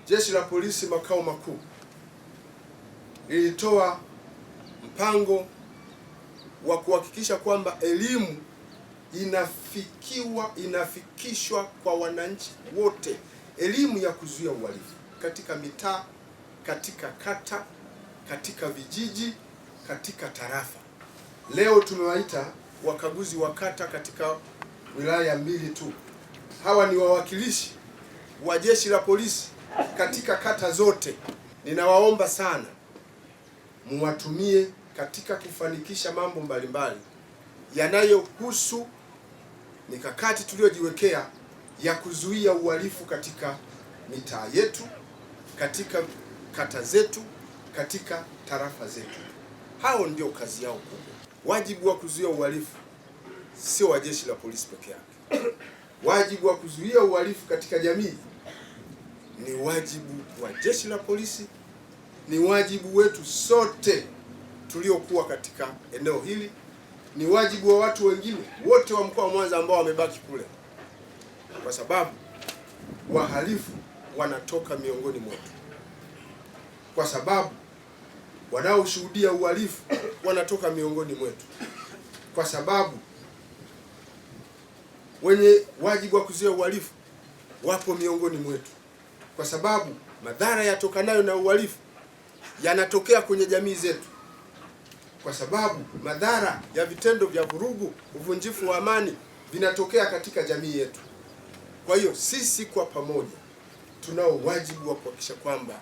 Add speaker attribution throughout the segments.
Speaker 1: Jeshi la Polisi makao makuu lilitoa mpango wa kuhakikisha kwamba elimu inafikishwa kwa wananchi wote, elimu ya kuzuia uhalifu katika mitaa, katika kata, katika vijiji, katika tarafa. Leo tumewaita wakaguzi wa kata katika wilaya mbili tu. Hawa ni wawakilishi wa Jeshi la Polisi katika kata zote. Ninawaomba sana muwatumie katika kufanikisha mambo mbalimbali yanayohusu mikakati tuliyojiwekea ya kuzuia uhalifu katika mitaa yetu, katika kata zetu, katika tarafa zetu. Hao ndio kazi yao kubwa. Wajibu wa kuzuia uhalifu sio wa Jeshi la Polisi peke yake. Wajibu wa kuzuia uhalifu katika jamii ni wajibu wa Jeshi la Polisi, ni wajibu wetu sote tuliokuwa katika eneo hili, ni wajibu wa watu wengine wote wa mkoa wa Mwanza ambao wamebaki kule, kwa sababu wahalifu wanatoka miongoni mwetu, kwa sababu wanaoshuhudia uhalifu wanatoka miongoni mwetu, kwa sababu wenye wajibu wa kuzuia uhalifu wapo miongoni mwetu, kwa sababu madhara yatokanayo na uhalifu yanatokea kwenye jamii zetu, kwa sababu madhara ya vitendo vya vurugu, uvunjifu wa amani vinatokea katika jamii yetu. Kwa hiyo sisi kwa pamoja tunao wajibu wa kuhakikisha kwamba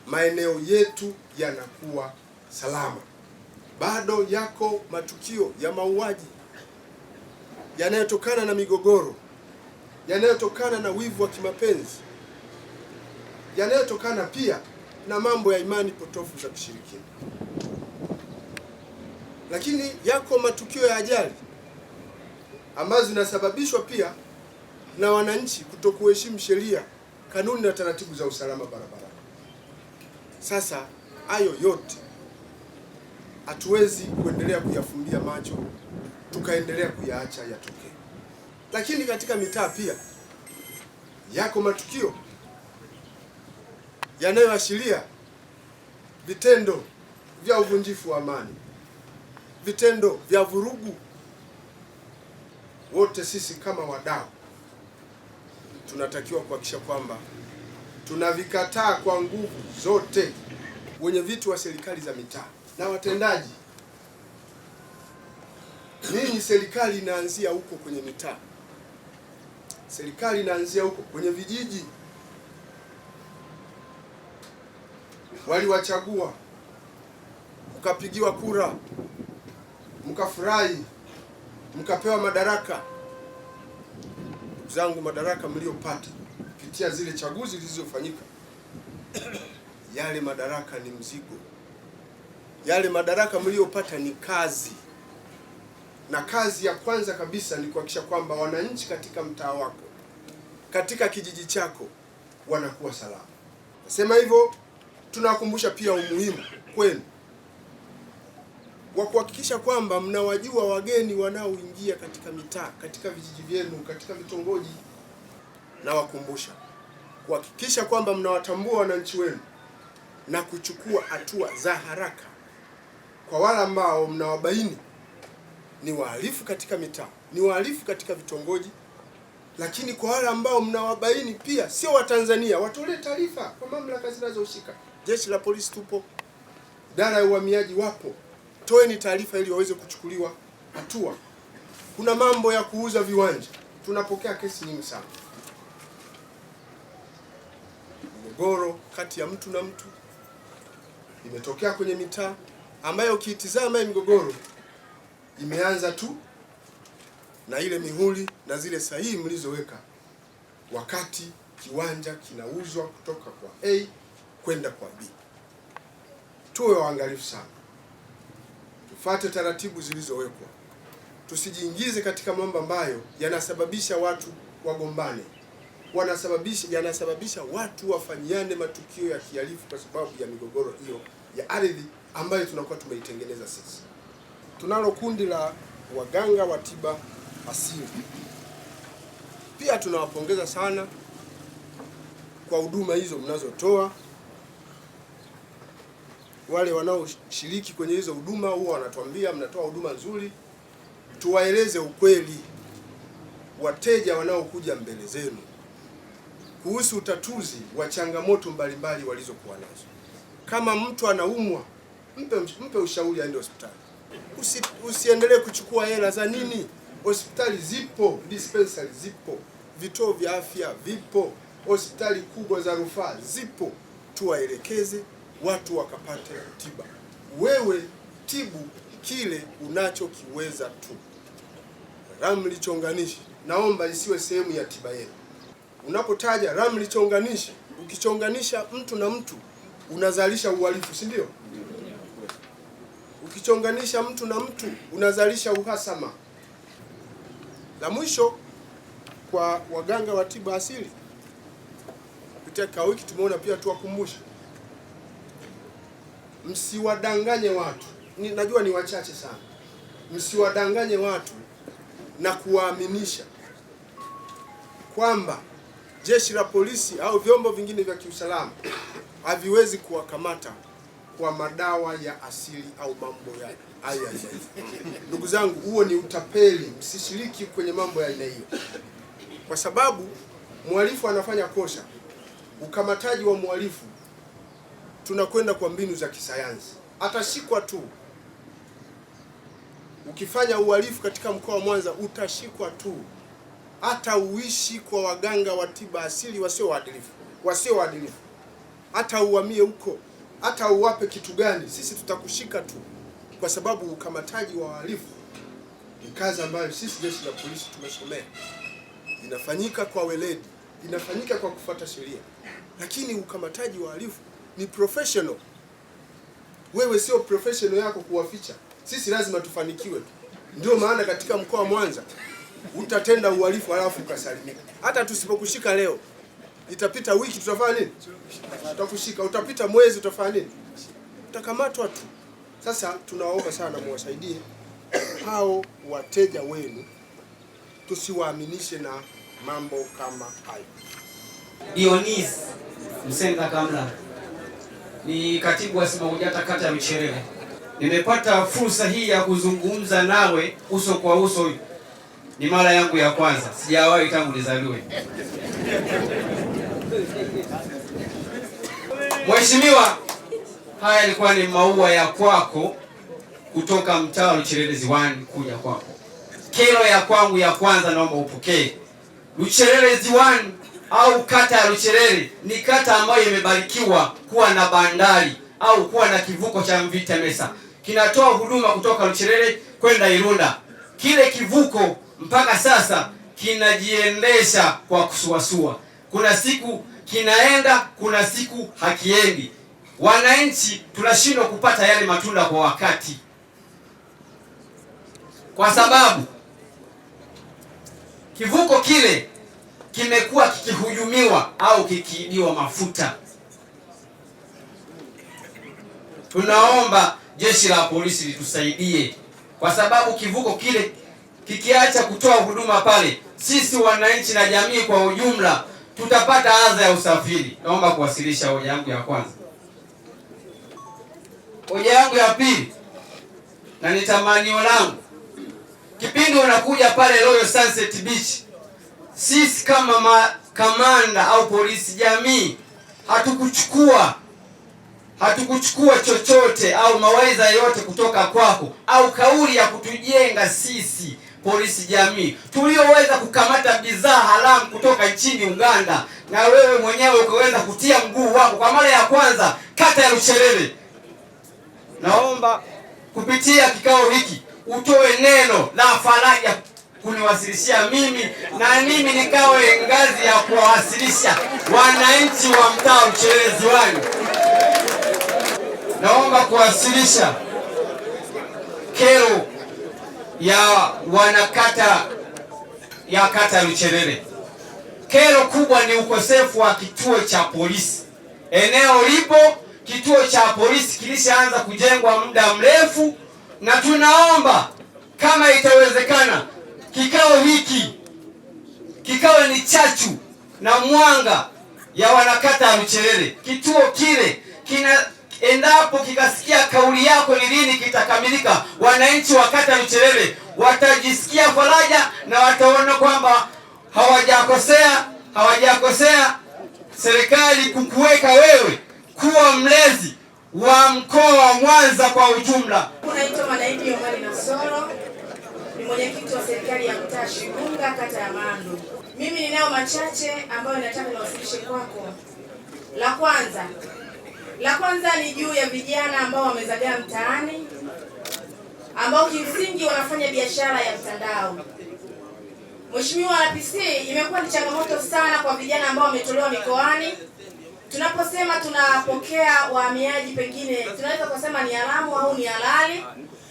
Speaker 1: maeneo yetu yanakuwa salama. Bado yako matukio ya mauaji yanayotokana na migogoro, yanayotokana na wivu wa kimapenzi, yanayotokana pia na mambo ya imani potofu za kishirikina. Lakini yako matukio ya ajali ambazo zinasababishwa pia na wananchi kutokuheshimu sheria, kanuni na taratibu za usalama barabarani. Sasa hayo yote hatuwezi kuendelea kuyafumbia macho tukaendelea kuyaacha yatokee. Lakini katika mitaa pia yako matukio yanayoashiria vitendo vya uvunjifu wa amani, vitendo vya vurugu. Wote sisi kama wadau tunatakiwa kuhakikisha kwamba tunavikataa kwa nguvu zote. Wenye viti wa serikali za mitaa na watendaji, ninyi, serikali inaanzia huko kwenye mitaa, serikali inaanzia huko kwenye vijiji. Waliwachagua, mkapigiwa kura, mkafurahi, mkapewa madaraka. Ndugu zangu, madaraka mliopata kupitia zile chaguzi zilizofanyika, yale madaraka ni mzigo. Yale madaraka mliopata ni kazi, na kazi ya kwanza kabisa ni kuhakikisha kwamba wananchi katika mtaa wako, katika kijiji chako wanakuwa salama. Nasema hivyo, tunawakumbusha pia umuhimu kwenu wa kuhakikisha kwamba mnawajua wageni wanaoingia katika mitaa, katika vijiji vyenu, katika vitongoji. Nawakumbusha kuhakikisha kwamba mnawatambua wananchi wenu na kuchukua hatua za haraka kwa wale ambao mnawabaini ni wahalifu katika mitaa, ni wahalifu katika vitongoji. Lakini kwa wale ambao mnawabaini pia sio Watanzania, watolee taarifa kwa mamlaka zinazohusika. Jeshi la Polisi tupo, idara ya uhamiaji wapo, toeni taarifa ili waweze kuchukuliwa hatua. Kuna mambo ya kuuza viwanja, tunapokea kesi nyingi sana. Migogoro kati ya mtu na mtu imetokea kwenye mitaa, ambayo ukiitizama migogoro imeanza tu na ile mihuri na zile sahihi mlizoweka wakati kiwanja kinauzwa kutoka kwa A kwenda kwa B. Tuwe waangalifu sana, tufuate taratibu zilizowekwa, tusijiingize katika mambo ambayo yanasababisha watu wagombane, yanasababisha watu wafanyiane matukio ya kihalifu kwa sababu ya migogoro hiyo ya ardhi ambayo tunakuwa tumeitengeneza sisi. Tunalo kundi la waganga wa tiba asili. Pia tunawapongeza sana kwa huduma hizo mnazotoa. Wale wanaoshiriki kwenye hizo huduma huwa wanatuambia mnatoa huduma nzuri. Tuwaeleze ukweli wateja wanaokuja mbele zenu kuhusu utatuzi wa changamoto mbalimbali walizokuwa nazo. Kama mtu anaumwa, mpe ushauri aende hospitali. Usiendelee kuchukua hela za nini? Hospitali zipo, dispensary zipo, vituo vya afya vipo, hospitali kubwa za rufaa zipo. Tuwaelekeze watu wakapate tiba. Wewe tibu kile unachokiweza tu. Ramli chonganishi naomba isiwe sehemu ya tiba yenu. Unapotaja ramli chonganishi, ukichonganisha mtu na mtu unazalisha uhalifu, si ndio? Ukichonganisha mtu na mtu unazalisha uhasama. La mwisho, kwa waganga wa tiba asili, kupitia kikao hiki tumeona pia tuwakumbushe, msiwadanganye watu. Najua ni wachache sana. Msiwadanganye watu na kuwaaminisha kwamba jeshi la polisi au vyombo vingine vya kiusalama haviwezi kuwakamata kwa madawa ya asili au mambo ya haya. Ndugu zangu, huo ni utapeli. Msishiriki kwenye mambo ya aina hiyo, kwa sababu mhalifu anafanya kosa. Ukamataji wa mhalifu tunakwenda kwa mbinu za kisayansi, atashikwa tu. Ukifanya uhalifu katika mkoa wa Mwanza utashikwa tu, hata uishi kwa waganga wa tiba asili wasio waadilifu, hata uhamie huko, hata uwape kitu gani, sisi tutakushika tu, kwa sababu ukamataji wa wahalifu ni kazi ambayo sisi jeshi la polisi tumesomea. Inafanyika kwa weledi, inafanyika kwa kufuata sheria, lakini ukamataji wa wahalifu ni professional. Wewe sio professional yako kuwaficha. Sisi lazima tufanikiwe. Ndio maana katika mkoa wa Mwanza utatenda uhalifu halafu ukasalimika. Hata tusipokushika leo, itapita wiki, tutafanya nini? Tutakushika. Utapita mwezi, utafanya nini? Utakamatwa tu. Sasa tunaomba sana muwasaidie hao wateja wenu, tusiwaaminishe na mambo kama hayo.
Speaker 2: Dionis Msenga Kamla ni katibu wa SMAUJATA kata ya Michelele. Nimepata fursa hii ya kuzungumza nawe uso kwa uso. Ni mara yangu ya kwanza, sijawahi tangu nizaliwe. Mheshimiwa, haya yalikuwa ni maua ya kwako kutoka mtaa wa Luchelele Ziwani kuja kwako. Kero ya kwangu ya kwanza naomba upokee. Luchelele Ziwani au kata ya Luchelele ni kata ambayo imebarikiwa kuwa na bandari au kuwa na kivuko cha MV Temesa. Kinatoa huduma kutoka Luchelele kwenda Irunda. Kile kivuko mpaka sasa kinajiendesha kwa kusuasua. Kuna siku kinaenda, kuna siku hakiendi. Wananchi tunashindwa kupata yale matunda kwa wakati, kwa sababu kivuko kile kimekuwa kikihujumiwa au kikiibiwa mafuta. Tunaomba jeshi la polisi litusaidie, kwa sababu kivuko kile kikiacha kutoa huduma pale, sisi wananchi na jamii kwa ujumla tutapata adha ya usafiri. Naomba kuwasilisha hoja yangu ya kwanza. Hoja yangu ya pili, na ni tamanio langu, kipindi unakuja pale Royal Sunset Beach, sisi kama kamanda au polisi jamii hatukuchukua chochote au mawaidha yote kutoka kwako au kauli ya kutujenga sisi polisi jamii tulioweza kukamata bidhaa haramu kutoka nchini Uganda, na wewe mwenyewe ukaweza kutia mguu wako kwa mara ya kwanza kata ya Luchelele. Naomba kupitia kikao hiki utoe neno la faraja kuniwasilishia mimi, na mimi nikawe ngazi ya kuwawasilisha wananchi wa mtaa Luchelele Ziwani. Naomba kuwasilisha kero ya wanakata ya kata ya Luchelele. Kero kubwa ni ukosefu wa kituo cha polisi. Eneo lipo, kituo cha polisi kilishaanza kujengwa muda mrefu, na tunaomba kama itawezekana kikao hiki kikawe ni chachu na mwanga ya wanakata ya Luchelele. Kituo kile endapo kikasikia kauli yako ni lini kitakamilika, wananchi wa kata ya Luchelele watajisikia faraja na wataona kwamba hawajakosea serikali kukuweka wewe kuwa mlezi wa mkoa wa Mwanza kwa ujumla.
Speaker 3: Naitwa Manaidi Omari Nasoro, ni mwenyekiti wa serikali ya mtaa Shigunga, kata ya Mandu. Mimi ninayo machache ambayo nataka niwasilishe kwako. La kwanza ni juu ya vijana ambao wamezagaa mtaani, ambao kimsingi wanafanya biashara ya mtandao. Mheshimiwa RPC, imekuwa ni changamoto sana kwa vijana ambao wametolewa mikoani. Tunaposema tunapokea wahamiaji, pengine tunaweza kusema ni haramu au ni halali.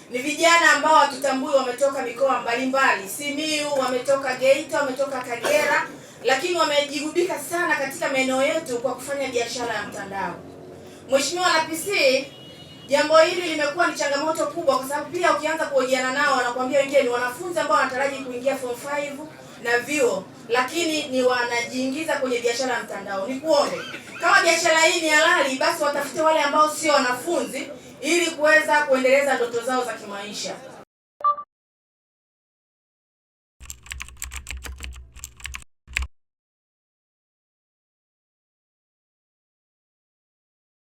Speaker 3: Ni vijana ambao hatutambui wametoka mikoa mbalimbali, Simiyu, wametoka Geita, wametoka Kagera, lakini wamejigubika sana katika maeneo yetu kwa kufanya biashara ya mtandao. Mheshimiwa RPC, jambo hili limekuwa ni changamoto kubwa, kwa sababu pia ukianza kuhojiana nao wanakuambia wengine ni wanafunzi ambao wanataraji kuingia form 5 na vyuo, lakini ni wanajiingiza kwenye biashara ya mtandao. Nikuombe, kama biashara hii ni halali, basi watafute wale ambao sio wanafunzi ili kuweza kuendeleza ndoto zao za kimaisha.